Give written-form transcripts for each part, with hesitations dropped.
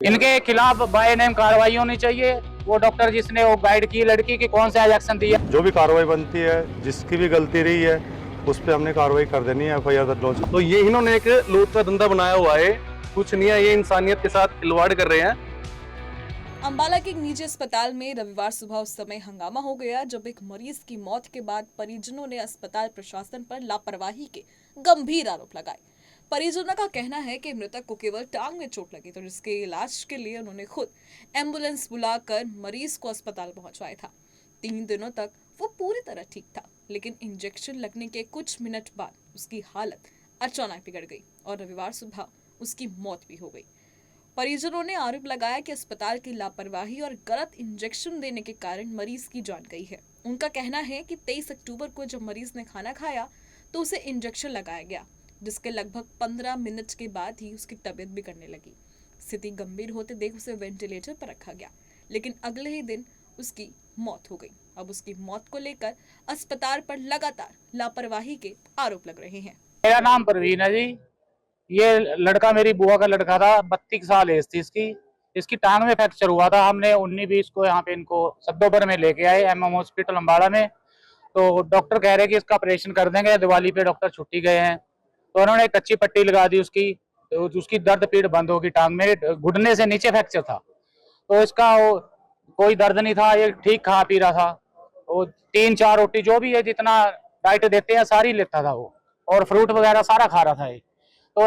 इनके खिलाफ by name कार्रवाई होनी चाहिए। वो डॉक्टर जिसने वो गाइड की लड़की की कौन सा इंजेक्शन दिया, जो भी कार्रवाई बनती है, जिसकी भी गलती रही है उस पर हमने कार्रवाई कर देनी है, FIR दर्ज लॉन्च। तो ये इन्होंने एक लूट का धंधा बनाया हुआ है, कुछ नहीं है, ये इंसानियत के साथ खिलवाड़ कर रहे हैं। अंबाला के एक निजी अस्पताल में रविवार सुबह उस समय हंगामा हो गया जब एक मरीज की मौत के बाद परिजनों ने अस्पताल प्रशासन पर लापरवाही के गंभीर आरोप लगाए। परिजनों का कहना है कि मृतक को केवल टांग में चोट लगी, तो जिसके इलाज के लिए उन्होंने खुद एम्बुलेंस बुलाकर मरीज को अस्पताल पहुंचाया था। 3 दिनों तक वो पूरी तरह ठीक था, लेकिन इंजेक्शन लगने के कुछ मिनट बाद उसकी हालत अचानक बिगड़ गई और रविवार सुबह उसकी मौत भी हो गई। परिजनों ने आरोप लगाया कि अस्पताल की लापरवाही और गलत इंजेक्शन देने के कारण मरीज की जान गई है। उनका कहना है कि 23 अक्टूबर को जब मरीज ने खाना खाया तो उसे इंजेक्शन लगाया गया, जिसके लगभग 15 मिनट के बाद ही उसकी तबीयत बिगड़ने लगी। स्थिति गंभीर होते देख उसे वेंटिलेटर पर रखा गया, लेकिन अगले ही दिन उसकी मौत हो गई। अब उसकी मौत को लेकर अस्पताल पर लगातार लापरवाही के आरोप लग रहे हैं। मेरा नाम परवीन है जी। ये लड़का मेरी बुआ का लड़का था, 32 साल एज थी इसकी टांग में फ्रैक्चर हुआ था। हमने 19-20 को यहाँ पे इनको सद्दोबर में लेके आए, MM हॉस्पिटल अम्बाड़ा में। तो डॉक्टर कह रहे कि इसका ऑपरेशन कर देंगे, दिवाली पे डॉक्टर छुट्टी गए हैं। तो उन्होंने कच्ची पट्टी लगा दी उसकी, तो उसकी दर्द पीड़ बंद होगी। टांग में घुटने से नीचे फ्रैक्चर था, तो इसका कोई दर्द नहीं था, ये ठीक खा पी रहा था। वो 3-4 रोटी जो भी है जितना डाइट देते हैं सारी लेता था वो, और फ्रूट वगैरह सारा खा रहा था ये। तो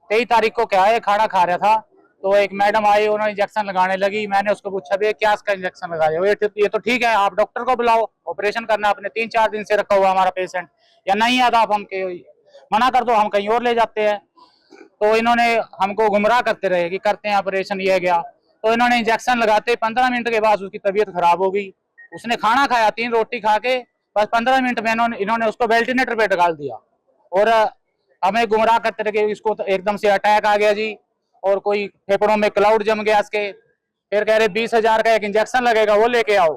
23 तारीख को क्या है, खाना खा रहा था, तो एक मैडम आई, उन्होंने इंजेक्शन लगाने लगी। मैंने उसको पूछा भैया क्या इसका इंजेक्शन लगा रहे हो? ये तो ठीक है, आप डॉक्टर को बुलाओ, ऑपरेशन करना आपने 3-4 दिन से रखा हुआ हमारा पेशेंट, या नहीं आता आप हम मना कर दो, हम कहीं और ले जाते हैं। तो इन्होंने हमको गुमराह करते रहे कि करते हैं ऑपरेशन, ये गया। तो इन्होंने इंजेक्शन लगाते 15 मिनट के बाद उसकी तबीयत खराब हो गई। उसने खाना खाया, 3 रोटी खा के बस 15 मिनट में इन्होंने उसको वेंटिलेटर पे डाल दिया और हमें गुमराह करते रहे। इसको तो एकदम से अटैक आ गया जी, और कोई फेफड़ों में क्लाउड जम गया इसके। फिर कह रहे 20,000 का एक इंजेक्शन लगेगा, वो लेके आओ।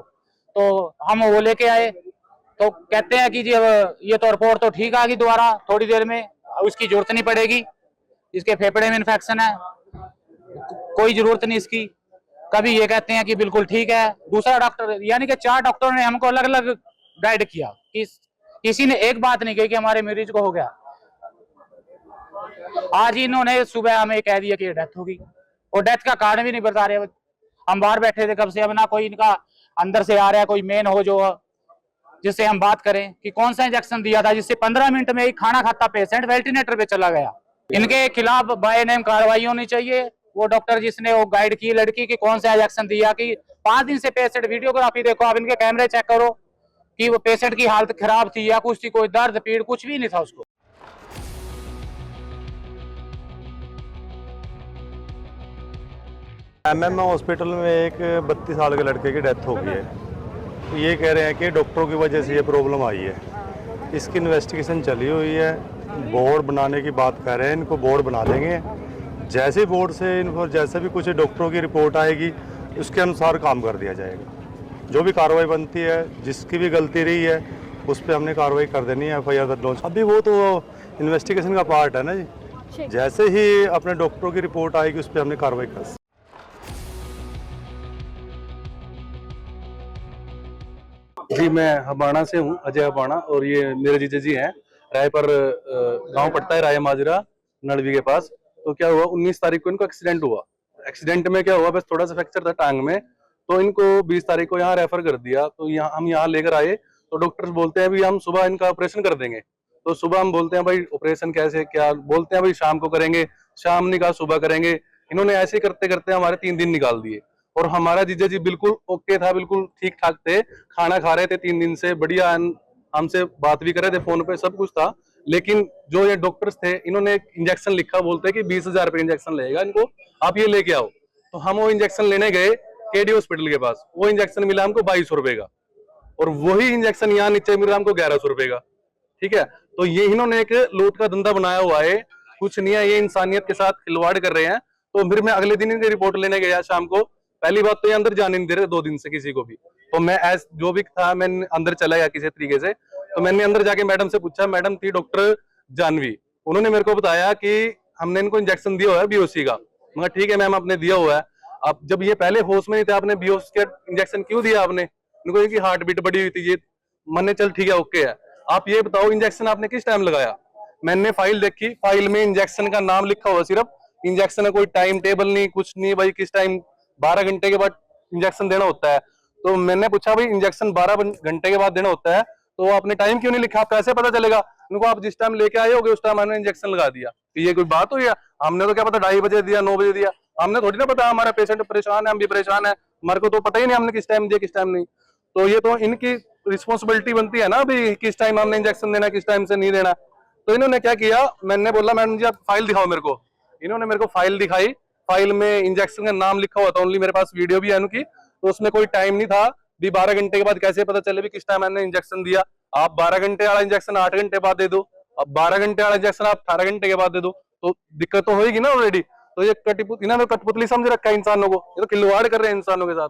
तो हम वो लेके आए, तो कहते हैं कि जी अब ये तो रिपोर्ट तो ठीक आ गई, दोबारा थोड़ी देर में उसकी जरूरत नहीं पड़ेगी, इसके फेफड़े में इन्फेक्शन है, कोई जरूरत नहीं इसकी। कभी ये कहते हैं कि बिल्कुल ठीक है। दूसरा डॉक्टर, यानी कि 4 डॉक्टरों ने हमको अलग अलग गाइड किया, किसी ने एक बात नहीं कही कि हमारे मरीज को हो गया। आज इन्होंने सुबह हमें कह दिया कि डेथ होगी, और डेथ का कारण भी नहीं बता रहे। हम बाहर बैठे थे कब से, अब ना कोई इनका अंदर से आ रहा है, कोई मेन हो जो जिससे हम बात करें कि कौन सा इंजेक्शन दिया था जिससे 15 मिनट में ही खाना खाता पेशेंट वेंटिलेटर पे चला गया। इनके खिलाफ बाय नेम कार्रवाई होनी चाहिए। वो डॉक्टर जिसने वो गाइड की लड़की की कौन सा इंजेक्शन दिया, कि 5 दिन से पेशेंट, वीडियोग्राफी देखो आप, इनके कैमरे चेक करो कि वो पेशेंट की हालत खराब थी या कुछ थी, कोई दर्द पीड़ कुछ भी नहीं था उसको। MM हॉस्पिटल में एक 32 साल के लड़के की डेथ हो गई है। तो ये कह रहे हैं कि डॉक्टरों की वजह से ये प्रॉब्लम आई है। इसकी इन्वेस्टिगेशन चली हुई है, बोर्ड बनाने की बात कर रहे हैं, इनको बोर्ड बना देंगे। जैसे बोर्ड से इनको जैसे भी कुछ डॉक्टरों की रिपोर्ट आएगी उसके अनुसार काम कर दिया जाएगा। जो भी कार्रवाई बनती है, जिसकी भी गलती रही है उस पर हमने कार्रवाई कर देनी है, FIR दर्ज लॉन्च। अभी वो तो इन्वेस्टिगेशन का पार्ट है ना जी, जैसे ही अपने डॉक्टरों की रिपोर्ट आएगी उस पर हमने कार्रवाई कर। जी, मैं हबाणा से हूँ, अजय हबाणा, और ये मेरे जीजा जी हैं। राय पर गांव पड़ता है, राय माजरा नड़वी के पास। तो क्या हुआ, 19 तारीख को इनको एक्सीडेंट हुआ। एक्सीडेंट में क्या हुआ, बस थोड़ा सा फ्रैक्चर था टांग में, तो इनको 20 तारीख को यहाँ रेफर कर दिया। तो हम यहाँ लेकर आए, तो डॉक्टर्स बोलते हैं भाई हम सुबह इनका ऑपरेशन कर देंगे। तो सुबह हम बोलते हैं भाई ऑपरेशन कैसे, क्या बोलते हैं भाई शाम को करेंगे, शाम नहीं कहा सुबह करेंगे। इन्होंने ऐसे करते करते हमारे 3 दिन निकाल दिए। और हमारा जीजा जी बिल्कुल ओके था, बिल्कुल ठीक ठाक थे, खाना खा रहे थे 3 दिन से बढ़िया, हमसे बात भी कर रहे थे फोन पे, सब कुछ था। लेकिन जो ये डॉक्टर्स थे, इन्होंने एक इंजेक्शन लिखा, बोलते हैं कि 20,000 रुपये इंजेक्शन लगेगा इनको, आप ये लेके आओ। तो हम वो इंजेक्शन लेने गए KD हॉस्पिटल के पास, वो इंजेक्शन मिला हमको 2200 रुपए का, और वही इंजेक्शन यहाँ नीचे मिला हमको 1100 रुपए का। ठीक है, तो ये इन्होंने एक लूट का धंधा बनाया हुआ है, कुछ नहीं है, ये इंसानियत के साथ खिलवाड़ कर रहे हैं। तो फिर मैं अगले दिन इनकी रिपोर्ट लेने गया शाम को। पहली बात तो ये अंदर जाने नहीं दे रहे 2 दिन से किसी को भी। तो मैं जो भी था, मैं अंदर चला गया किसी तरीके से। तो मैंने अंदर जाके मैडम से पूछा, मैडम थी डॉक्टर जानवी, उन्होंने मेरे को बताया कि हमने इनको इंजेक्शन दिया हुआ है BOC का, मगर ठीक है मैम आपने दिया हुआ है, अब जब ये पहले होश में नहीं थे आपने बेहोश के इंजेक्शन क्यों दिया आपने? उनको इनकी हार्ट बीट बढ़ी हुई थी, ये मैंने चल ठीक है ओके है। आप ये बताओ इंजेक्शन आपने किस टाइम लगाया? मैंने फाइल देखी, फाइल में इंजेक्शन का नाम लिखा हुआ, सिर्फ इंजेक्शन का कोई टाइम टेबल नहीं, कुछ नहीं भाई, किस टाइम 12 घंटे के बाद इंजेक्शन देना होता है। तो मैंने पूछा भाई इंजेक्शन 12 घंटे के बाद देना होता है, तो आपने टाइम क्यों नहीं लिखा? आप कैसे पता चलेगा? उनको आप जिस टाइम लेके आए होगे उस टाइम हमने इंजेक्शन लगा दिया, तो ये कोई बात हुई है? हमने तो क्या पता 2:30 बजे दिया, 9 बजे दिया, हमने थोड़ी ना पता हमारा पेशेंट परेशान है, हम भी परेशान है, हमारे को तो पता ही नहीं हमने किस टाइम दिया किस टाइम नहीं। तो ये तो इनकी रिस्पॉन्सिबिलिटी बनती है ना अभी, किस टाइम हमने इंजेक्शन देना किस टाइम से नहीं देना। तो इन्होंने क्या किया, मैंने बोला मैडम जी आप फाइल दिखाओ मेरे को, इन्होंने मेरे को फाइल दिखाई, फाइल में इंजेक्शन का नाम लिखा हुआ था ओनली, मेरे पास वीडियो भी है उनकी, तो उसमें कोई टाइम नहीं था भी 12 घंटे के बाद कैसे पता चले भी किस टाइम मैंने इंजेक्शन दिया। आप 12 घंटे वाला इंजेक्शन 8 घंटे बाद दे दो, अब 12 घंटे वाला इंजेक्शन आप 18 घंटे के बाद दे दो, तो दिक्कत तो होगी ना ऑलरेडी। तो ये इन्होंने कठपुतली समझ रखा है इंसानों को, ये तो खिलवाड़ कर रहे हैं इंसानों के साथ।